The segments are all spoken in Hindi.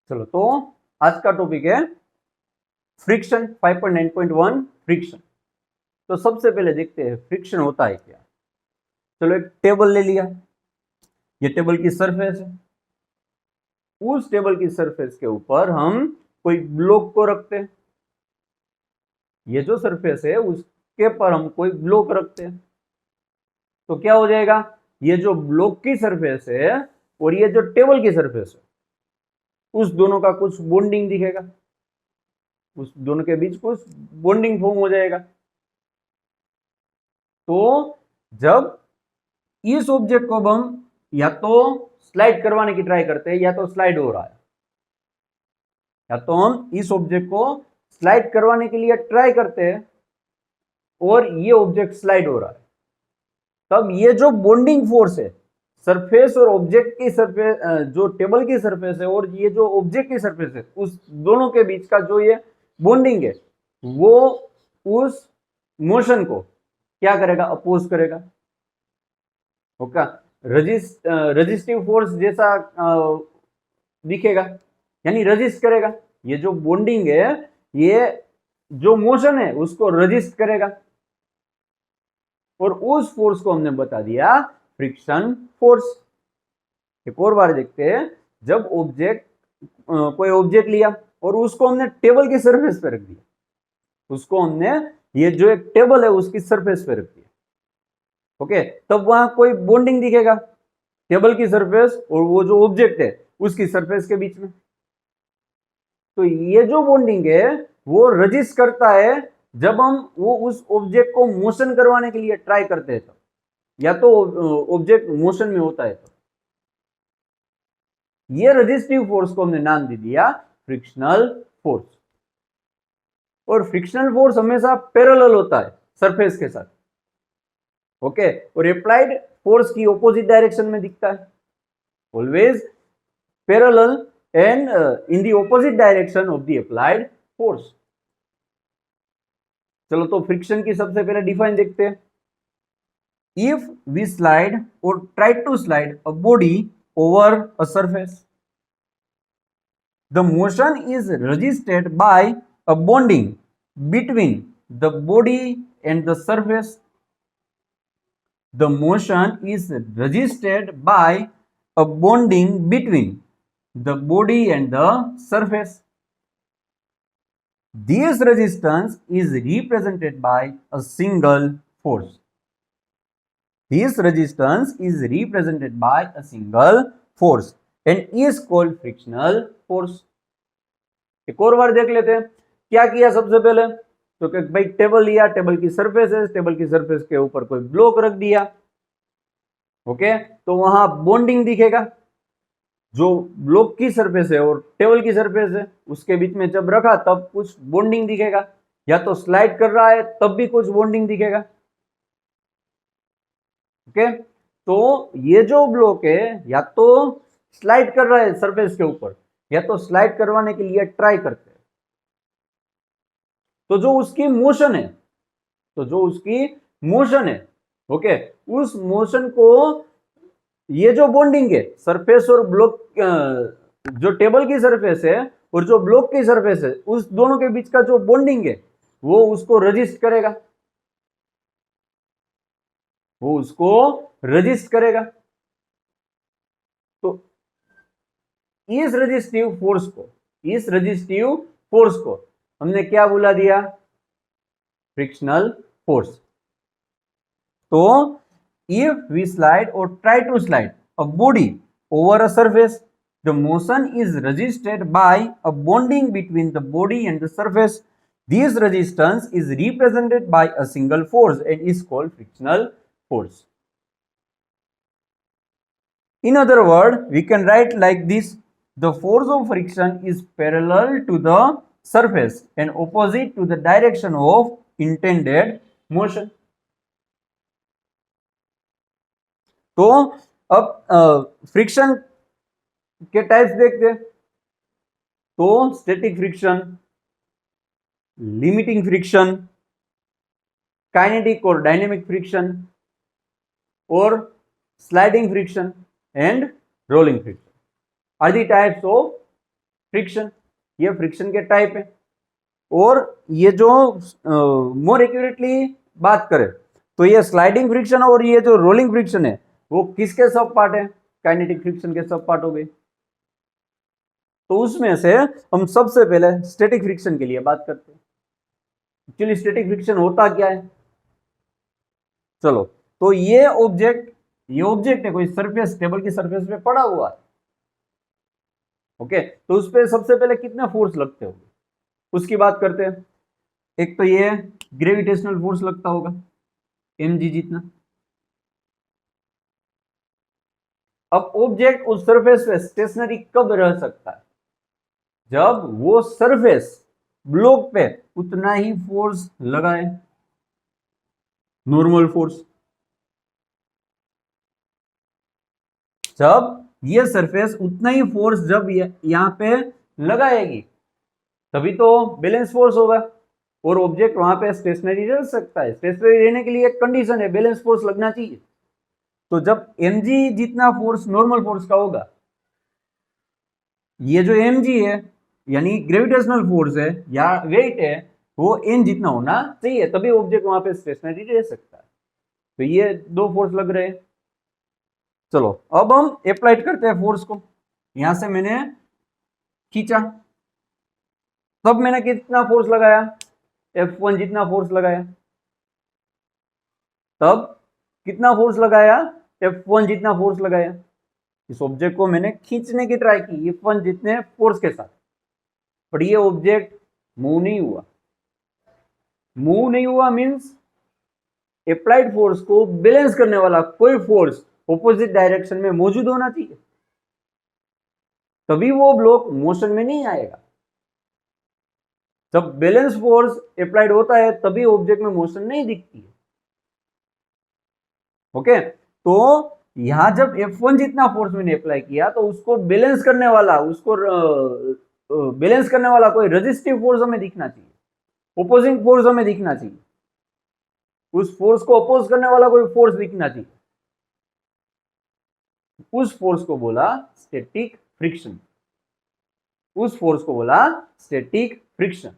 चलो तो आज का टॉपिक है फ्रिक्शन 5.9.1 फ्रिक्शन। तो सबसे पहले देखते हैं फ्रिक्शन होता है क्या। चलो एक टेबल ले लिया, ये टेबल की सरफेस है, उस टेबल की सरफेस के ऊपर हम कोई ब्लॉक को रखते हैं। ये जो सरफेस है उसके पर हम कोई ब्लॉक रखते हैं तो क्या हो जाएगा, ये जो ब्लॉक की सरफेस है और ये जो टेबल की सरफेस है उस दोनों का कुछ बॉन्डिंग दिखेगा, उस दोनों के बीच कुछ बॉन्डिंग फॉर्म हो जाएगा। तो जब इस ऑब्जेक्ट को हम या तो स्लाइड करवाने की ट्राई करते हैं या तो स्लाइड हो रहा है, या तो हम इस ऑब्जेक्ट को स्लाइड करवाने के लिए ट्राई करते हैं और ये ऑब्जेक्ट स्लाइड हो रहा है, तब ये जो बॉन्डिंग फोर्स है सरफेस और ऑब्जेक्ट की सरफेस, जो टेबल की सरफेस है और ये जो ऑब्जेक्ट की सरफेस है, उस दोनों के बीच का जो ये बॉन्डिंग है वो उस मोशन को क्या करेगा, अपोज करेगा। ओके, रजिस्टिव फोर्स जैसा दिखेगा, यानी रजिस्ट करेगा। ये जो बॉन्डिंग है ये जो मोशन है उसको रजिस्ट करेगा और उस फोर्स को हमने बता दिया फ्रिक्शन फोर्स। एक और बार देखते हैं, जब ऑब्जेक्ट कोई ऑब्जेक्ट लिया और उसको हमने टेबल की सरफेस पे रख दिया, उसको हमने ये जो एक टेबल है उसकी सरफेस पे रख दिया, ओके, तब वहां कोई बॉन्डिंग दिखेगा टेबल की सरफेस और वो जो ऑब्जेक्ट है उसकी सरफेस के बीच में। तो ये जो बॉन्डिंग है वो रजिस्ट करता है जब हम वो उस ऑब्जेक्ट को मोशन करवाने के लिए ट्राई करते हैं, तो या तो ऑब्जेक्ट मोशन में होता है। तो ये रजिस्टिव फोर्स को हमने नाम दे दिया फ्रिक्शनल फोर्स। और फ्रिक्शनल फोर्स हमेशा पैरेलल होता है सरफेस के साथ, ओके, और अप्लाइड फोर्स की ऑपोजिट डायरेक्शन में दिखता है, always parallel and in the opposite direction of the applied force। चलो तो फ्रिक्शन की सबसे पहले डिफाइन देखते हैं। If we slide or try to slide a body over a surface, the motion is resisted by a bonding between the body and the surface. The motion is resisted by a bonding between the body and the surface. This resistance is represented by a single force. This resistance is represented by a single force and is called frictional force। एक और बार देख लेते हैं क्या किया सबसे पहले। तो कि भाई टेबल लिया, टेबल की सरफेस है, टेबल की सरफेस के ऊपर कोई ब्लॉक रख दिया, ओके, तो वहां बॉन्डिंग दिखेगा। जो ब्लॉक की सरफेस है और टेबल की सरफेस है उसके बीच में जब रखा तब कुछ बॉन्डिंग दिखेगा, या तो स्लाइड कर रहा है तब भी कुछ बॉन्डिंग दिखेगा, ओके। तो ये जो ब्लॉक है या तो स्लाइड कर रहा है सरफेस के ऊपर या तो स्लाइड करवाने के लिए ट्राई करते हैं, तो जो उसकी मोशन है, ओके, उस मोशन को ये जो बॉन्डिंग है सरफेस और ब्लॉक, जो टेबल की सरफेस है और जो ब्लॉक की सरफेस है उस दोनों के बीच का जो बॉन्डिंग है वो उसको रजिस्ट करेगा, तो इस रजिस्टिव फोर्स को हमने क्या बुला दिया, फ्रिक्शनल फोर्स। तो if we slide or try to slide a body over a surface, the motion is resisted by a bonding between the body and the surface. This resistance is represented by a single force and is called frictional force. In other words, we can write like this: the force of friction is parallel to the surface and opposite to the direction of intended motion. तो अब फ्रिक्शन के टाइप्स देखते हैं। तो static friction, limiting friction, kinetic और डायनेमिक फ्रिक्शन और sliding friction and rolling friction are the types of friction, ये फ्रिक्शन के टाइप है। और ये जो मोर एक्यूरेटली बात करें तो ये स्लाइडिंग फ्रिक्शन और ये जो रोलिंग फ्रिक्शन है वो किसके सब पार्ट है? काइनेटिक फ्रिक्शन के सब पार्ट हो गए। तो उसमें से हम सबसे पहले स्टैटिक फ्रिक्शन के लिए बात करते हैं। एक्चुअली स्टैटिक फ्रिक्शन होता क्या है? चलो, तो ये ऑब्जेक्ट है, कोई सरफेस, टेबल की सरफेस पे पड़ा हुआ है। ओके, तो उस पर सबसे पहले कितने फोर्स लगते होंगे उसकी बात करते हैं। एक तो ये ग्रेविटेशनल फोर्स लगता होगा mg जितना। अब ऑब्जेक्ट उस सरफेस पे स्टेशनरी कब रह सकता है? जब वो सरफेस ब्लॉक पे उतना ही फोर्स लगाए, नॉर्मल फोर्स। जब ये सरफेस उतना ही फोर्स जब यहां पे लगाएगी तभी तो बैलेंस फोर्स होगा और ऑब्जेक्ट वहां पे स्टेशनरी रह सकता है। स्टेशनरी रहने के लिए एक कंडीशन है, बैलेंस फोर्स लगना चाहिए। तो जब mg जितना फोर्स नॉर्मल फोर्स का होगा, ये जो mg है यानी ग्रेविटेशनल फोर्स है या वेट है, वो n जितना होना चाहिए, तभी ऑब्जेक्ट वहां पे स्टेशनरी रह सकता है। तो ये दो फोर्स लग रहे हैं। चलो, अब हम अप्लाइड करते हैं फोर्स को। यहां से मैंने खींचा, तब मैंने कितना फोर्स लगाया? F1 जितना फोर्स लगाया। तब कितना फोर्स लगाया? F1 जितना फोर्स लगाया। इस ऑब्जेक्ट को मैंने खींचने की ट्राई की F1 जितने फोर्स के साथ, पर ये ऑब्जेक्ट मूव नहीं हुआ। मूव नहीं हुआ मींस अप्लाइड फोर्स को बैलेंस करने वाला कोई फोर्स ऑपोजिट डायरेक्शन में मौजूद होना चाहिए, तभी वो ब्लॉक मोशन में नहीं आएगा। जब बैलेंस फोर्स अप्लाइड होता है तभी ऑब्जेक्ट में मोशन नहीं दिखती है। ओके, तो यहां जब F1 जितना फोर्स मैंने अप्लाई किया तो उसको बैलेंस करने वाला, कोई रेजिस्टिव फोर्स हमें दिखना चाहिए, ओपोजिंग फोर्स हमें दिखना चाहिए, उस फोर्स को अपोज करने वाला कोई फोर्स दिखना चाहिए। उस फोर्स को बोला स्टैटिक फ्रिक्शन। उस फोर्स को बोला स्टैटिक फ्रिक्शन।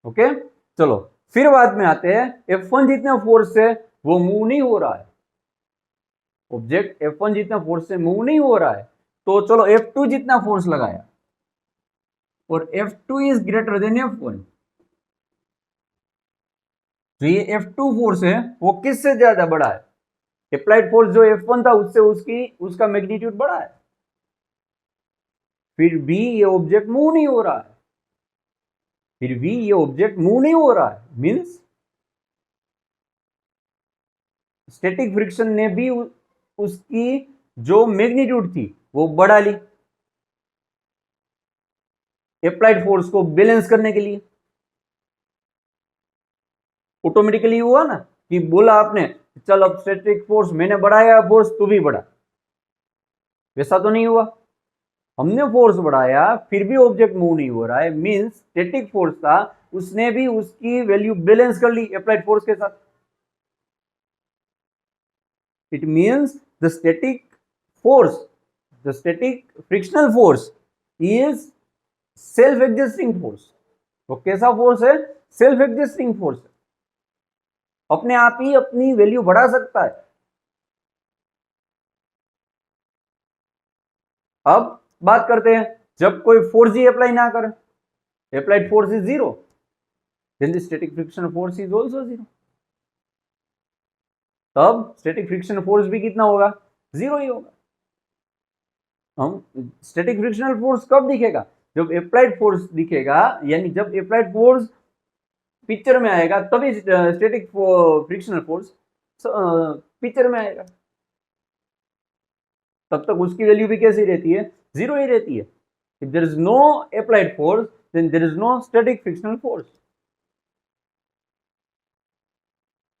ओके, चलो फिर बाद में आते हैं F1 जितने फोर्स से वो मूव नहीं हो रहा है। ऑब्जेक्ट F1 जितना फोर्स से मूव नहीं हो रहा है, तो चलो F2 जितना फोर्स लगाया और F2 is greater than F1। तो ये F2 फोर्स है वो किससे ज्यादा बड़ा है? अप्लाइड फोर्स जो F1 था उससे उसका मैग्नीट्यूड बड़ा है, फिर भी ये ऑब्जेक्ट मूव नहीं हो रहा है। फिर भी ये ऑब्जेक्ट मूव नहीं हो रहा है मींस स्टैटिक फ्रिक्शन ने भी उसकी जो मैग्नीट्यूड थी वो बढ़ा ली अप्लाइड फोर्स को बैलेंस करने के लिए। ऑटोमेटिकली हुआ ना कि बोला आपने चल अब स्टैटिक फोर्स मैंने बढ़ाया, फोर्स तू भी बढ़ा, वैसा तो नहीं हुआ। हमने फोर्स बढ़ाया फिर भी ऑब्जेक्ट मूव नहीं हो रहा है मींस स्टैटिक फोर्स था, उसने भी उसकी वैल्यू बैलेंस कर ली अप्लाइड फोर्स के साथ। It means the static force, the static frictional force is self adjusting force. वो कैसा फोर्स है? सेल्फ एडजस्टिंग फोर्स है, अपने आप ही अपनी वैल्यू बढ़ा सकता है। अब बात करते हैं जब कोई फोर्स ही अप्लाई ना करे, applied force is zero, then the static friction force is also zero. तब स्टैटिक फ्रिक्शन फोर्स भी कितना होगा? जीरो ही होगा। हम स्टैटिक फ्रिक्शनल फोर्स कब दिखेगा? जब अप्लाइड फोर्स दिखेगा, यानी जब अप्लाइड फोर्स पिक्चर में आएगा तभी स्टैटिक फ्रिक्शनल फोर्स पिक्चर में आएगा। तब तक उसकी वैल्यू भी कैसी रहती है? जीरो ही रहती है। If there is no applied force then there is no static frictional force.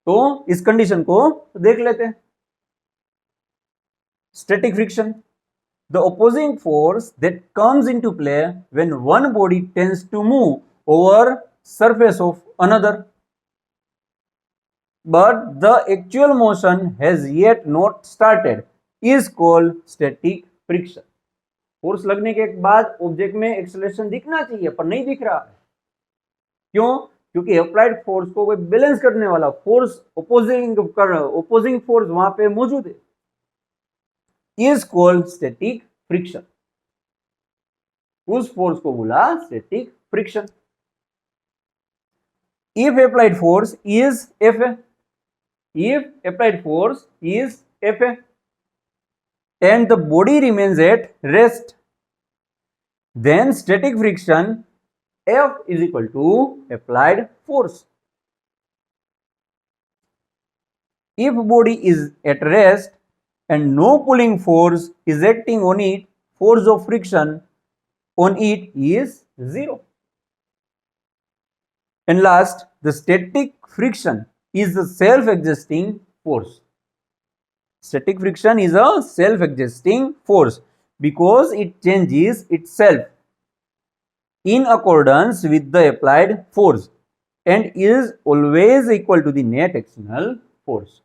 तो इस कंडीशन को देख लेते हैं। Static friction, the opposing force that comes into play when one body tends to move over surface of another, but the actual motion has yet not started, is called static friction. Force लगने के बाद ऑब्जेक्ट में एक्सेलरेशन दिखना चाहिए पर नहीं दिख रहा है। क्यों? क्योंकि अप्लाइड फोर्स को कोई बैलेंस करने वाला फोर्स ओपोजिंग फोर्स वहां पे मौजूद है, इज कॉल्ड स्टैटिक फ्रिक्शन। उस फोर्स को बोला static friction. If applied force is Fa, if applied force is Fa and the body remains at rest, then static friction F is equal to applied force. If body is at rest and no pulling force is acting on it, force of friction on it is 0. And last, the static friction is a self-adjusting force. Static friction is a self-adjusting force because it changes itself in accordance with the applied force and is always equal to the net external force.